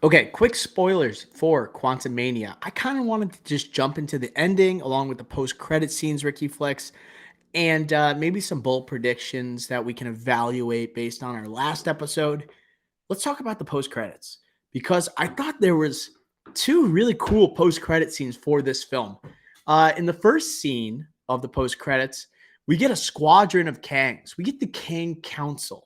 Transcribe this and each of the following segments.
Okay, quick spoilers for Quantumania. I kind of wanted to just jump into the ending along with the post-credit scenes, Ricky Flex, and maybe some bold predictions that we can evaluate based on our last episode. Let's talk about the post-credits because I thought there was two really cool post-credit scenes for this film. In the first scene of the post-credits, we get a squadron of Kangs. We get the Kang Council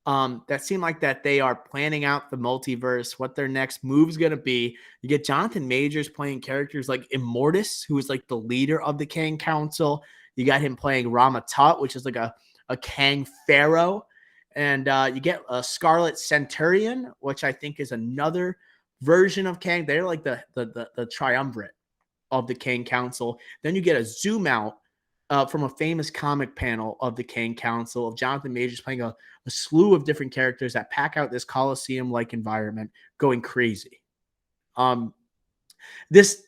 that seem like that they are planning out the multiverse, what their next move is going to be. You get Jonathan Majors playing characters like Immortus, who is like the leader of the Kang Council. You got him playing Rama Tut, which is like a Kang Pharaoh. And you get a Scarlet Centurion, which I think is another version of Kang. They're like the triumvirate of the Kang Council. Then you get a zoom out from a famous comic panel of the Kang Council of Jonathan Majors playing a slew of different characters that pack out this Coliseum-like environment, going crazy. Um, this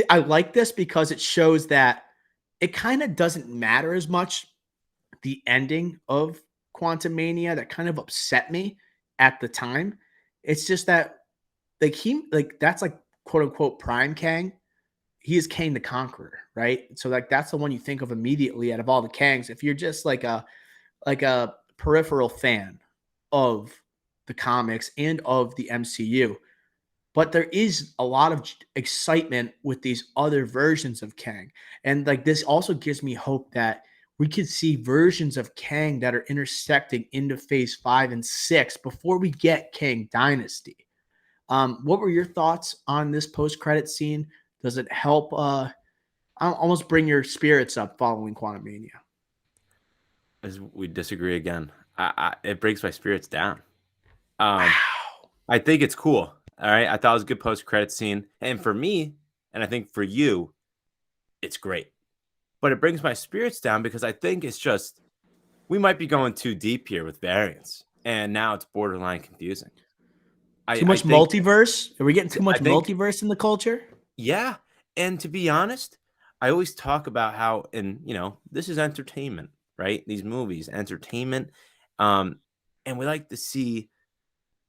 I like this because it shows that it kind of doesn't matter as much the ending of Quantumania that kind of upset me at the time. It's just that that's like quote unquote prime Kang. He is Kang the Conqueror, right? So like that's the one you think of immediately out of all the Kangs. If you're just like a peripheral fan of the comics and of the MCU. But there is a lot of excitement with these other versions of Kang. And like this also gives me hope that we could see versions of Kang that are intersecting into phase 5 and 6 before we get Kang Dynasty. What were your thoughts on this post-credit scene? Does it help almost bring your spirits up following Quantumania? As we disagree again, it breaks my spirits down. Um, Wow. I think it's cool. All right, I thought it was a good post credit scene, and for me, and I think for you, it's great. But it brings my spirits down because I think it's just we might be going too deep here with variants, and now it's borderline confusing. I Too I much think multiverse? Are we getting too I much think multiverse in the culture? yeah, and to be honest, I always talk about how this is entertainment, right? These movies, entertainment, um, and we like to see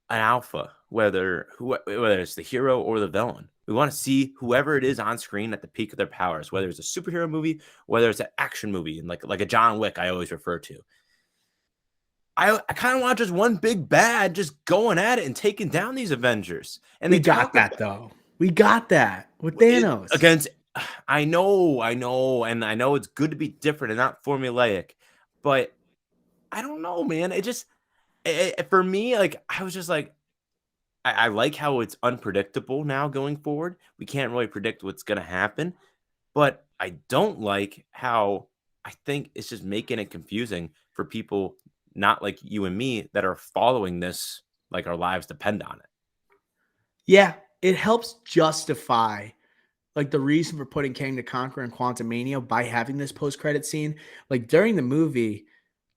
an alpha, whether it's the hero or the villain. We want to see whoever it is on screen at the peak of their powers, whether it's a superhero movie, whether it's an action movie, and like a John Wick, I always refer to. I kind of want just one big bad just going at it and taking down these Avengers. And We they got talk about that though. We got that with it Thanos. against. I know, and I know it's good to be different and not formulaic, but I don't know, man. For me, like I was just like, I like how it's unpredictable now going forward. We can't really predict what's going to happen, but I don't like how I think it's just making it confusing for people not like you and me that are following this like our lives depend on it. Yeah, it helps justify like the reason for putting Kang the Conqueror in Quantumania by having this post-credit scene. Like during the movie,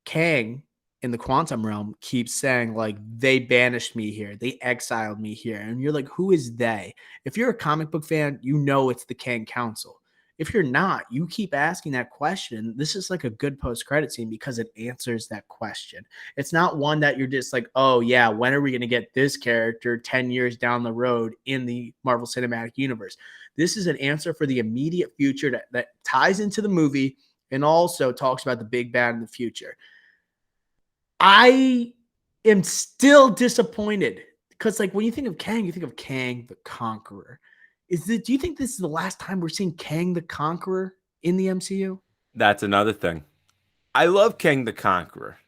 Kang in the quantum realm keeps saying like they banished me here, they exiled me here, and you're like, who is they? If you're a comic book fan, you know it's the Kang Council. If you're not, you keep asking that question. This is like a good post credit scene because it answers that question. It's not one that you're just like, oh yeah, when are we going to get this character 10 years down the road in the Marvel Cinematic Universe? This is an answer for the immediate future that ties into the movie and also talks about the big bad in the future. I am still disappointed because, like, when you think of Kang, you think of Kang the Conqueror. Do you think this is the last time we're seeing Kang the Conqueror in the MCU? That's another thing. I love King the Conqueror,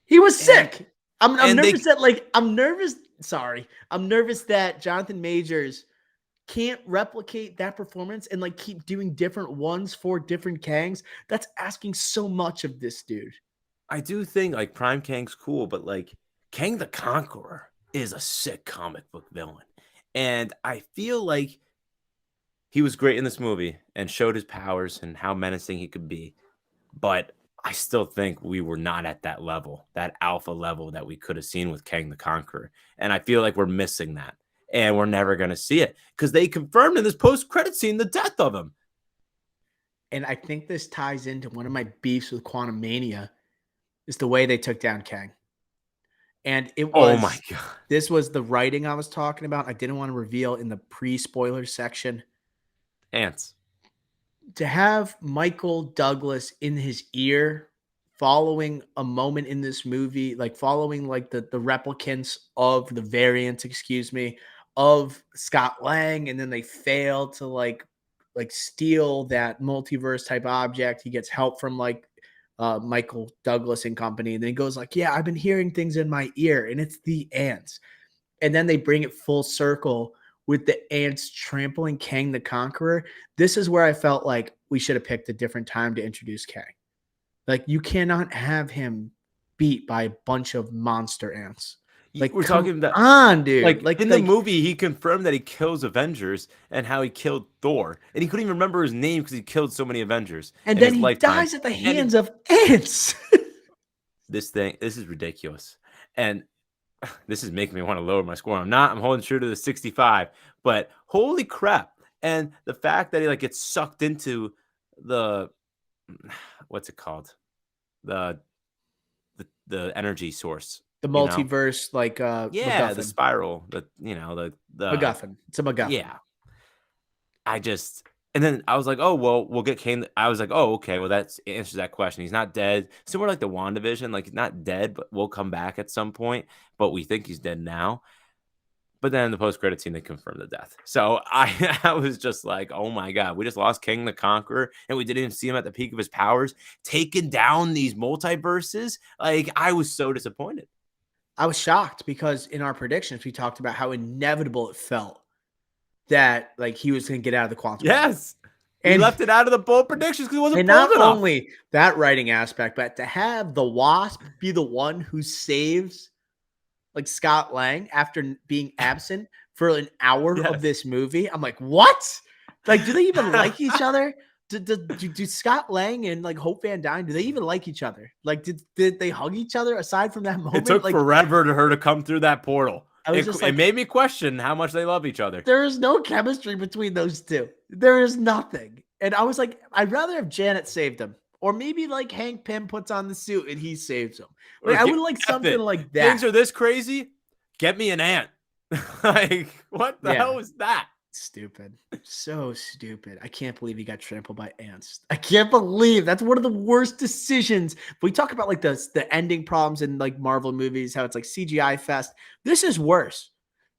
He was and sick. I'm and nervous they that like I'm nervous. Sorry, I'm nervous that Jonathan Majors can't replicate that performance and like keep doing different ones for different Kangs. That's asking so much of this dude. I do think like Prime Kang's cool, but like Kang the Conqueror is a sick comic book villain, and I feel like he was great in this movie and showed his powers and how menacing he could be. But I still think we were not at that level, that alpha level that we could have seen with Kang the Conqueror. And I feel like we're missing that. And we're never going to see it because they confirmed in this post credit scene the death of him. And I think this ties into one of my beefs with Quantum Mania is the way they took down Kang. And Oh my god. this was the writing I was talking about. I didn't want to reveal in the pre-spoiler section. Ants. To have Michael Douglas in his ear following a moment in this movie, like following like the replicants of the variants, excuse me, of Scott Lang, and then they fail to like steal that multiverse type object. He gets help from like Michael Douglas and company, and then he goes like, "Yeah, I've been hearing things in my ear, and it's the ants." And then they bring it full circle with the ants trampling Kang the Conqueror. This is where I felt like we should have picked a different time to introduce Kang. Like, you cannot have him beat by a bunch of monster ants. Like, We're come talking about, on, dude. like, Like, in the like, movie, he confirmed that he kills Avengers and how he killed Thor, and he couldn't even remember his name because he killed so many Avengers and in then his he lifetime. dies at the And hands of ants. this is ridiculous, and this is making me want to lower my score. I'm not. I'm holding true to the 65, but holy crap! And the fact that he like gets sucked into the what's it called, the the energy source, The you know? multiverse, like Yeah, the MacGuffin. spiral, the MacGuffin. It's a MacGuffin. yeah. I just and then I was like, oh well, we'll get Kane. I was like, oh okay, well that answers that question. He's not dead. Similar like the WandaVision, like he's not dead, but will come back at some point. But we think he's dead now. But then in the post credit scene, they confirmed the death. So I was just like, oh my god, we just lost King the Conqueror, and we didn't even see him at the peak of his powers, taking down these multiverses. Like I was so disappointed. I was shocked because in our predictions, we talked about how inevitable it felt that like he was going to get out of the quantum realm. Yes, we And left it out of the bold predictions because it wasn't and bold not enough. only that writing aspect, but to have the Wasp be the one who saves like Scott Lang after being absent for an hour of Yes. this movie, I'm like, what? Like, do they even like each other? Do Scott Lang and like Hope Van Dyne, do they even like each other? Like, did they hug each other aside from that It moment? took Like, forever to her to come through that portal. I was just It like, made me question how much they love each other. there is no chemistry between those two. There is nothing. And I was like, I'd rather have Janet saved him. Or maybe like Hank Pym puts on the suit and he saves him. Like, Or I would get like F something it. like Things that. are this crazy. Get me an ant. Like, what the Yeah. hell was that? Stupid. So stupid. I can't believe he got trampled by ants. I can't believe that's one of the worst decisions. We talk about like the ending problems in like Marvel movies, how it's like CGI fest. This is worse.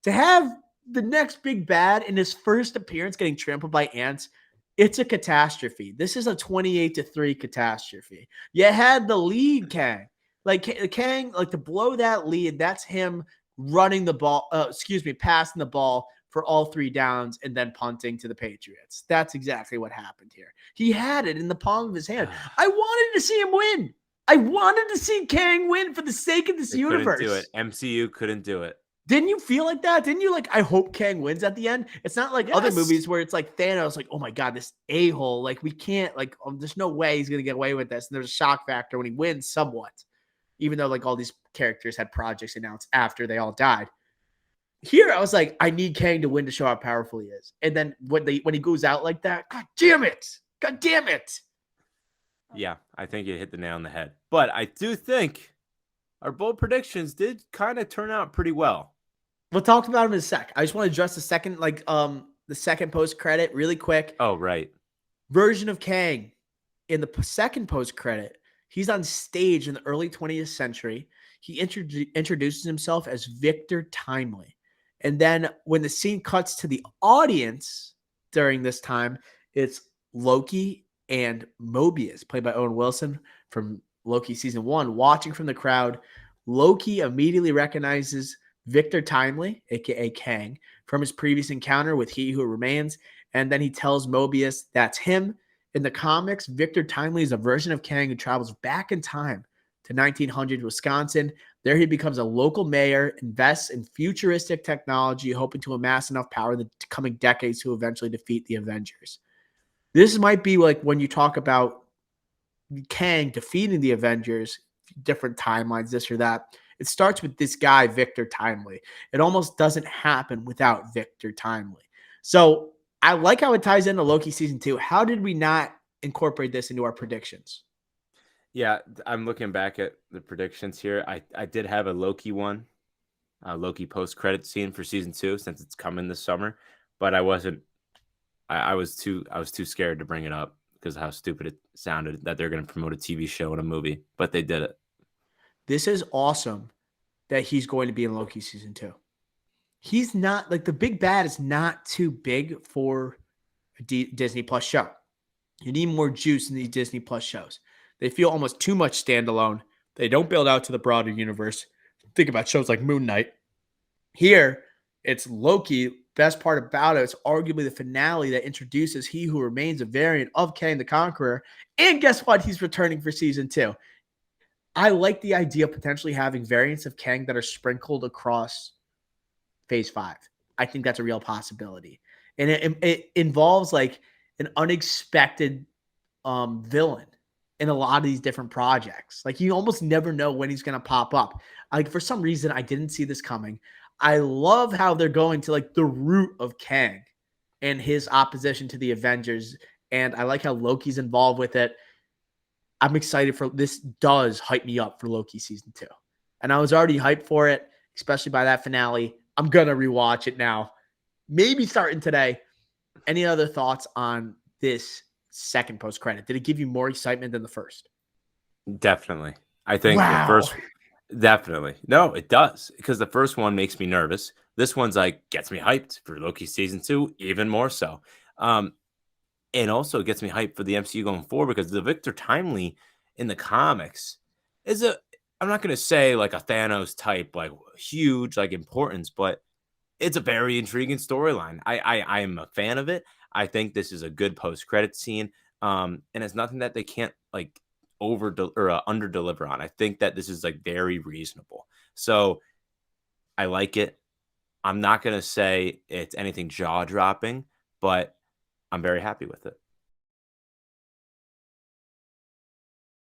To have the next big bad in his first appearance getting trampled by ants, it's a catastrophe. This is a 28-3 catastrophe. You had the lead Kang. Like Kang, like to blow that lead, that's him running the ball, passing the ball for all three downs and then punting to the Patriots. That's exactly what happened here. He had it in the palm of his hand. I wanted to see him win. I wanted to see Kang win for the sake of this They couldn't do universe. it. MCU couldn't do it. Didn't you feel like that? Didn't you like, I hope Kang wins at the end? It's not like other Yes. movies where it's like Thanos, like, oh my God, this a-hole. Like, we can't, like, there's no way he's going to get away with this. And there's a shock factor when he wins somewhat, even though like all these characters had projects announced after they all died. Here, I was like, I need Kang to win to show how powerful he is. And then when he goes out like that, God damn it. God damn it. Yeah, I think you hit the nail on the head. But I do think our bold predictions did kind of turn out pretty well. We'll talk about him in a sec. I just want to address the second, the second post credit really quick. Oh, right. Version of Kang in the second post credit. He's on stage in the early 20th century. He introduces himself as Victor Timely. And then when the scene cuts to the audience during this time, it's Loki and Mobius, played by Owen Wilson from Loki season 1, watching from the crowd. Loki immediately recognizes Victor Timely, aka Kang, from his previous encounter with He Who Remains, and then he tells Mobius that's him. In the comics, Victor Timely is a version of Kang who travels back in time to 1900 Wisconsin. There he becomes a local mayor, invests in futuristic technology, hoping to amass enough power in the coming decades to eventually defeat the Avengers. This might be like when you talk about Kang defeating the Avengers, different timelines, this or that. It starts with this guy, Victor Timely. It almost doesn't happen without Victor Timely. So I like how it ties into Loki season 2. How did we not incorporate this into our predictions? Yeah, I'm looking back at the predictions here. I did have a Loki one, Loki post credit scene for season 2 since it's coming this summer, but I wasn't. I was too scared to bring it up because of how stupid it sounded that they're going to promote a TV show and a movie, but they did it. This is awesome that he's going to be in Loki season 2. He's not like the big bad is not too big for a Disney Plus show. You need more juice in these Disney Plus shows. They feel almost too much standalone. They don't build out to the broader universe. Think about shows like Moon Knight. Here, it's Loki. Best part about it, it's arguably the finale that introduces he who remains a variant of Kang the Conqueror. And guess what? He's returning for season 2. I like the idea of potentially having variants of Kang that are sprinkled across phase 5. I think that's a real possibility. And it involves like an unexpected villain in a lot of these different projects. Like you almost never know when he's going to pop up. Like for some reason, I didn't see this coming. I love how they're going to like the root of Kang and his opposition to the Avengers. And I like how Loki's involved with it. I'm excited for this. Does hype me up for Loki season 2. And I was already hyped for it, especially by that finale. I'm going to rewatch it now. Maybe starting today. Any other thoughts on this second post credit? Did it give you more excitement than the first? Definitely. I think the Wow. first definitely. No, it does because the first one makes me nervous. This one's like gets me hyped for Loki season 2 even more so. Um and also gets me hyped for the MCU going forward because the Victor Timely in the comics is a I'm not going to say like a Thanos type like huge like importance, but it's a very intriguing storyline. I am a fan of it. I think this is a good post credit scene, and it's nothing that they can't like or under deliver on. I think that this is like very reasonable. So I like it. I'm not gonna say it's anything jaw dropping, but I'm very happy with it.